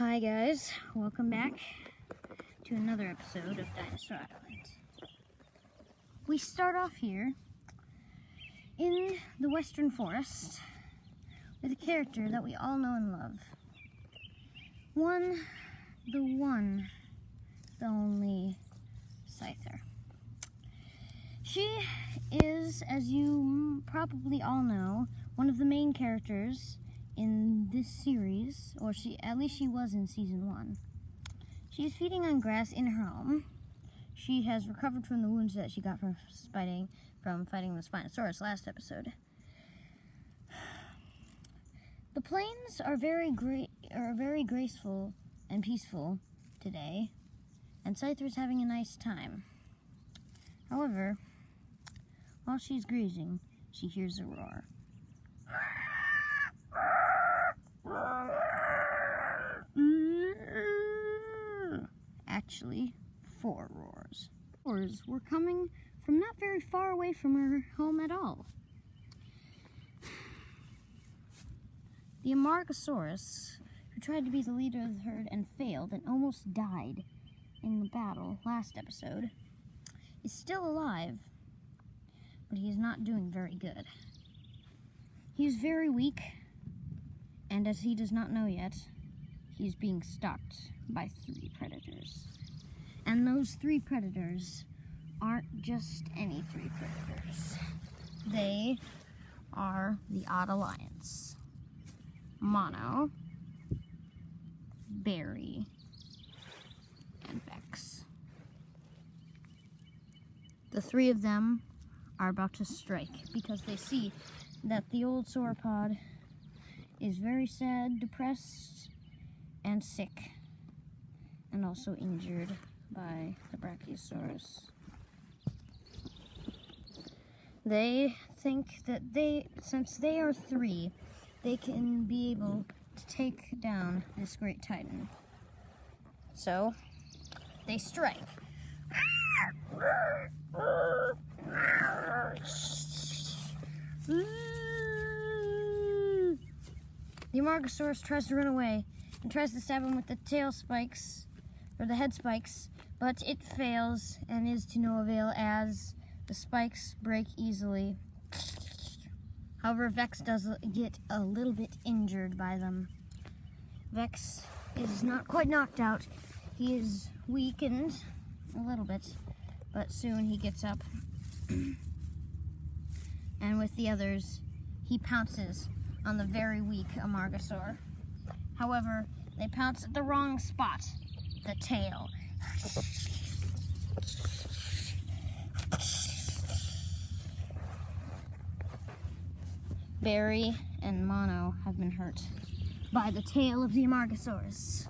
Hi guys, welcome back to another episode of Dinosaur Island. We start off here in the Western Forest with a character that we all know and love. The only Scyther. She is, as you probably all know, one of the main characters in this series, or at least she was in season 1. She is feeding on grass in her home. She has recovered from the wounds that she got from fighting the Spinosaurus last episode. The plains are very graceful and peaceful today, and Scyther is having a nice time. However, while she's grazing, she hears a roar. Actually, 4 roars. Roars were coming from not very far away from her home at all. The Amargasaurus, who tried to be the leader of the herd and failed and almost died in the battle last episode, is still alive, but he is not doing very good. He is very weak, and as he does not know yet, he is being stalked by 3 predators. And those 3 predators aren't just any 3 predators. They are the Odd Alliance. Mono, Barry, and Vex. The 3 of them are about to strike because they see that the old sauropod is very sad, depressed, and sick, and also injured by the Brachiosaurus. They think that since they are 3, they can be able to take down this great titan. So, they strike. The Amargasaurus tries to run away and tries to stab him with the tail spikes, or the head spikes, but it fails and is to no avail as the spikes break easily. However, Vex does get a little bit injured by them. Vex is not quite knocked out. He is weakened a little bit, but soon he gets up. And with the others, he pounces on the very weak Amargasaur. However, they pounce at the wrong spot, the tail. Barry and Mono have been hurt by the tail of the Amargasaurus.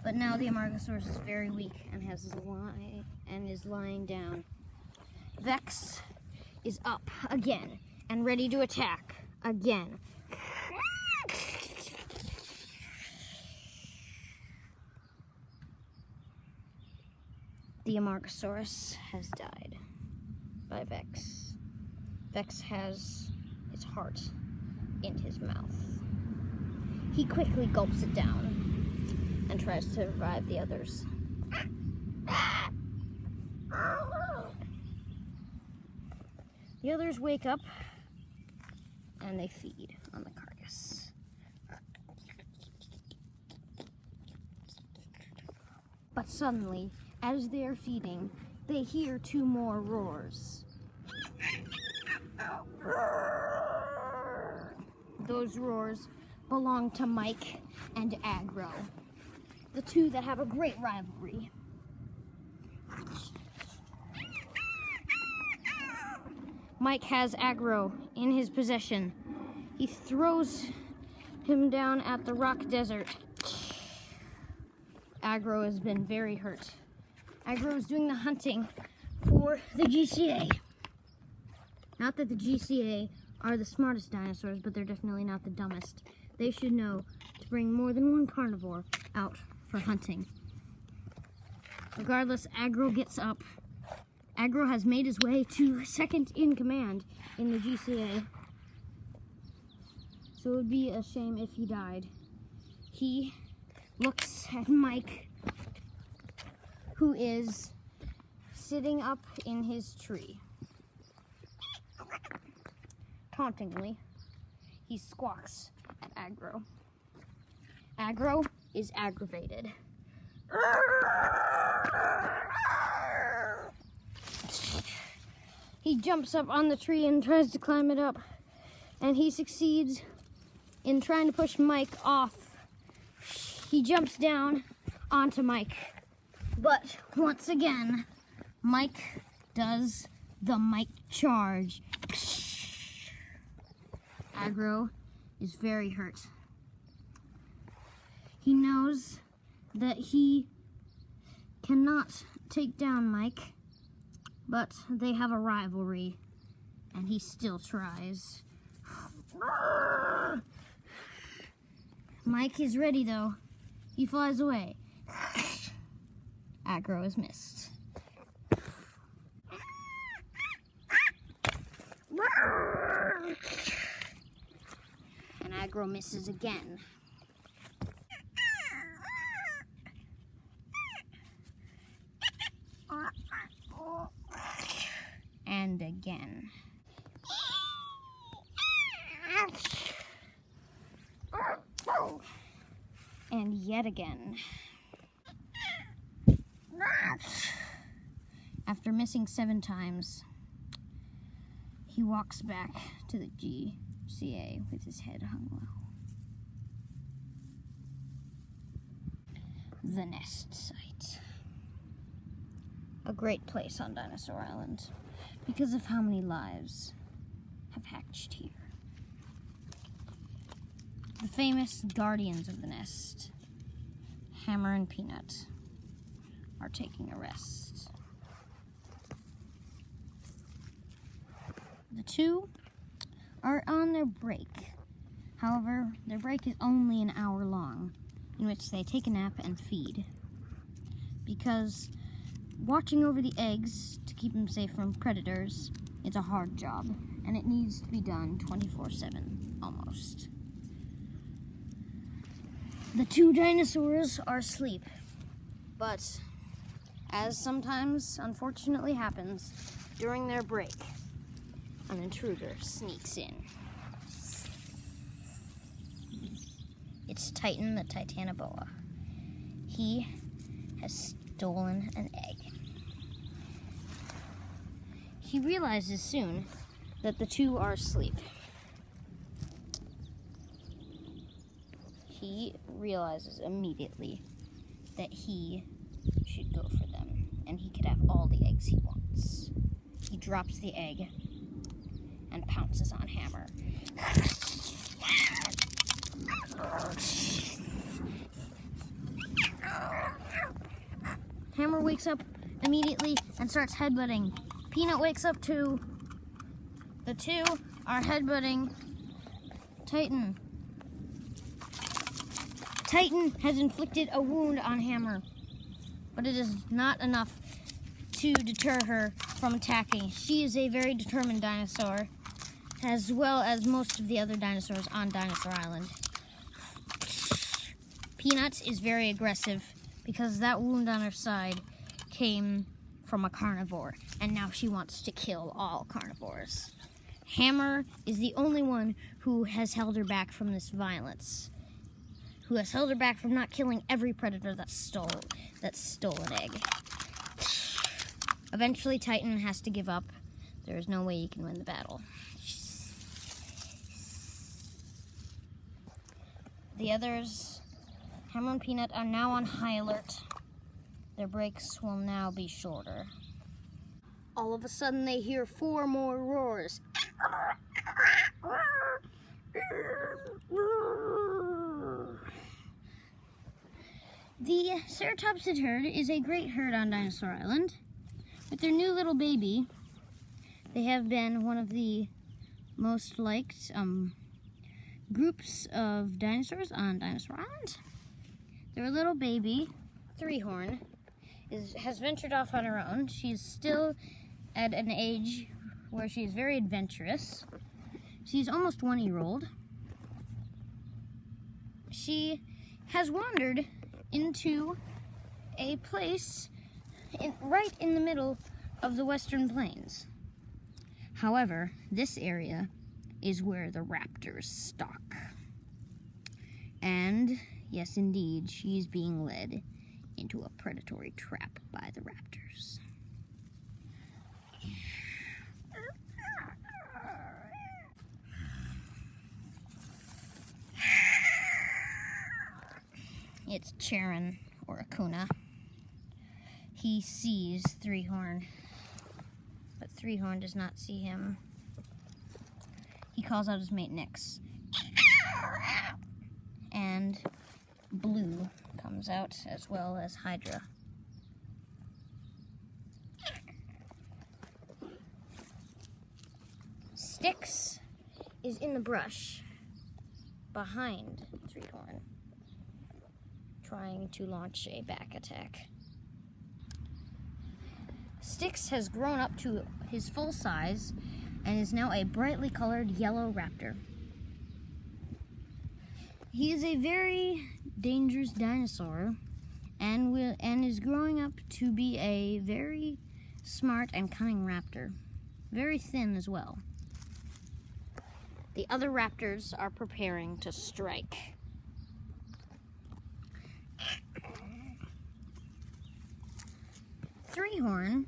But now the Amargasaurus is very weak and is lying down. Vex is up again and ready to attack again. The Amargasaurus has died by Vex. Vex has his heart in his mouth. He quickly gulps it down and tries to revive the others. The others wake up and they feed on the carcass. But suddenly, as they are feeding, they hear 2 more roars. Those roars belong to Mike and Agro, the 2 that have a great rivalry. Mike has Agro in his possession. He throws him down at the rock desert. Agro has been very hurt. Agro is doing the hunting for the GCA. Not that the GCA are the smartest dinosaurs, but they're definitely not the dumbest. They should know to bring more than 1 carnivore out for hunting. Regardless, Agro gets up. Agro has made his way to second in command in the GCA. So it would be a shame if he died. He looks at Mike, who is sitting up in his tree. Tauntingly, he squawks at Agro. Agro is aggravated. He jumps up on the tree and tries to climb it up, and he succeeds in trying to push Mike off. He jumps down onto Mike, but once again, Mike does the Mike charge. Agro is very hurt. He knows that he cannot take down Mike, but they have a rivalry, and he still tries. Mike is ready, though. He flies away. Agro is missed. And Agro misses again. And again. And yet again. After missing 7 times, he walks back to the GCA with his head hung low. The nest site. A great place on Dinosaur Island because of how many lives have hatched here. The famous guardians of the nest, Hammer and Peanut, are taking a rest. The two are on their break. However, their break is only an hour long, in which they take a nap and feed. Because watching over the eggs to keep them safe from predators is a hard job, and it needs to be done 24/7, almost. The 2 dinosaurs are asleep, but as sometimes unfortunately happens during their break, an intruder sneaks in. It's Titan the Titanoboa. He has stolen an egg. He realizes soon that the 2 are asleep. He realizes immediately that he should go for them, and he could have all the eggs he wants. He drops the egg and pounces on Hammer. Hammer wakes up immediately and starts headbutting. Peanut wakes up too. The 2 are headbutting Titan. Titan has inflicted a wound on Hammer, but it is not enough to deter her from attacking. She is a very determined dinosaur, as well as most of the other dinosaurs on Dinosaur Island. Peanut is very aggressive because that wound on her side came from a carnivore, and now she wants to kill all carnivores. Hammer is the only one who has held her back from this violence, who has held her back from not killing every predator that stole an egg. Eventually, Titan has to give up. There is no way he can win the battle. The others, Hammer and Peanut, are now on high alert. Their breaks will now be shorter. All of a sudden, they hear 4 more roars. The ceratopsid herd is a great herd on Dinosaur Island. With their new little baby, they have been one of the most liked groups of dinosaurs on Dinosaur Island. Their little baby, Threehorn, has ventured off on her own. She's still at an age where she's very adventurous. She's almost 1-year-old. She has wandered into a place right in the middle of the Western Plains. However, this area is where the raptors stalk. And, yes indeed, she's being led into a predatory trap by the raptors. It's Charon, or Akuna. He sees Threehorn, but Threehorn does not see him. He calls out his mate Nyx. And Blue comes out, as well as Hydra. Styx is in the brush behind Threehorn, trying to launch a back attack. Styx has grown up to his full size and is now a brightly colored yellow raptor. He is a very dangerous dinosaur and is growing up to be a very smart and cunning raptor. Very thin as well. The other raptors are preparing to strike. Threehorn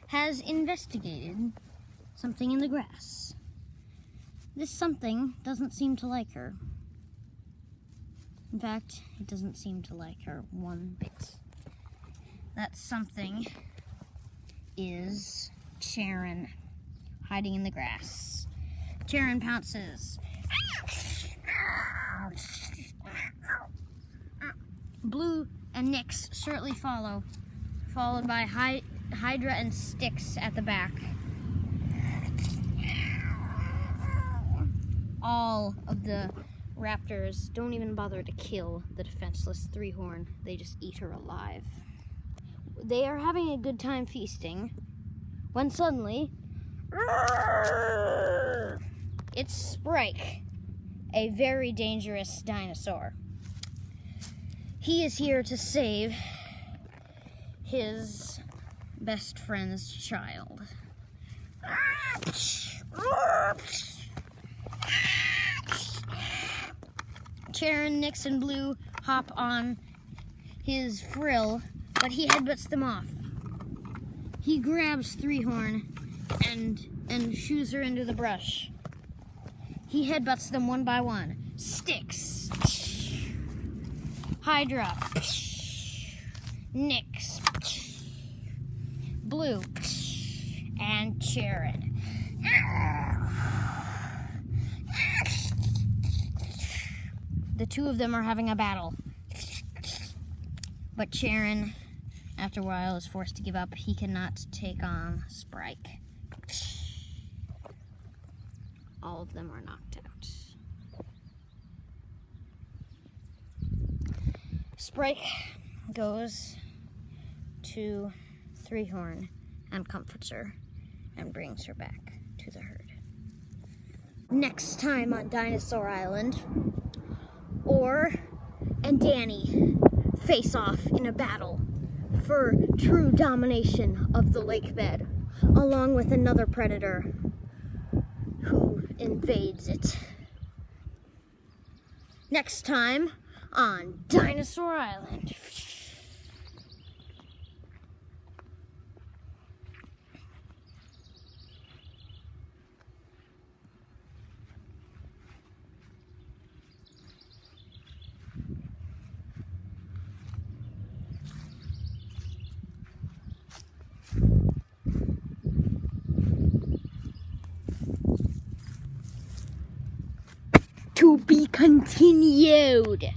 has investigated something in the grass. This something doesn't seem to like her. In fact, it doesn't seem to like her one bit. That something is Charon, hiding in the grass. Charon pounces. Blue and Nyx shortly follow, followed by Hydra and Styx at the back. All of the raptors don't even bother to kill the defenseless Threehorn. They just eat her alive. They are having a good time feasting when suddenly it's Sprite, a very dangerous dinosaur. He is here to save his best friend's child. Charon, Nyx, and Blue hop on his frill, but he headbutts them off. He grabs Threehorn and shoos her into the brush. He headbutts them one by one. Styx, Hydra, Nyx, Blue, and Charon. The two of them are having a battle. But Charon, after a while, is forced to give up. He cannot take on Sprite. All of them are knocked out. Sprite goes to Threehorn and comforts her and brings her back to the herd. Next time on Dinosaur Island, Orr and Danny face off in a battle for true domination of the lake bed, along with another predator who invades it. Next time on Dinosaur Island. To be continued.